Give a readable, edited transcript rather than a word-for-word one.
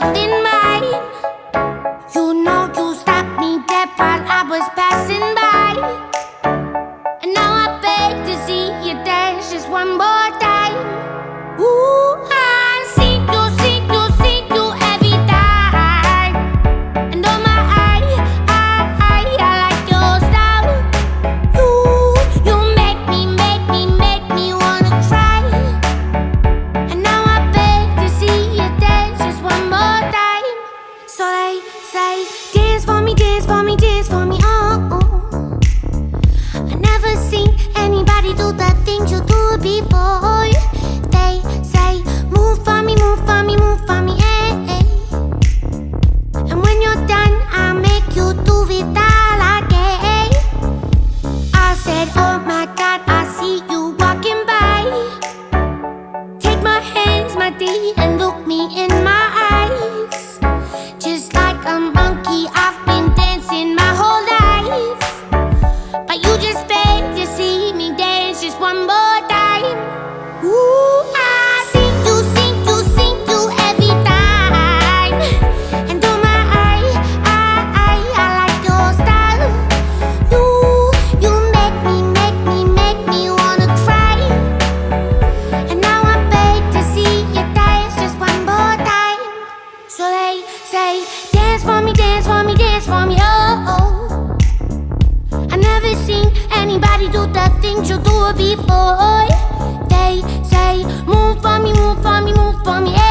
both in mine. You know you stopped me dead while I was passing by, and now I beg to see you dance just one more time. Ooh, I see you every time. And oh my, I like your style. You make me wanna cry. And now I beg to see you dance just one more time. So they say, dance for me, dance for me, dance for me, oh. I never seen anybody do the things you do before. They say, move for me, move for me, move for me, eh. And when you're done, I'll make you do it all again. I said, oh my God, I see you walking by. Take my hands, my dear, and look me in my eyes. Just like a monkey, I've been dancing my whole life, but you just beg to see me dance just one more time. Ooh, I see you every time. And oh my, I like your style. You make me wanna cry. And now I beg to see you dance just one more time. So they say, dance for me, dance for me, dance for me, oh. I never seen anybody do the things you do before. They say, move for me, move for me, move for me, eh.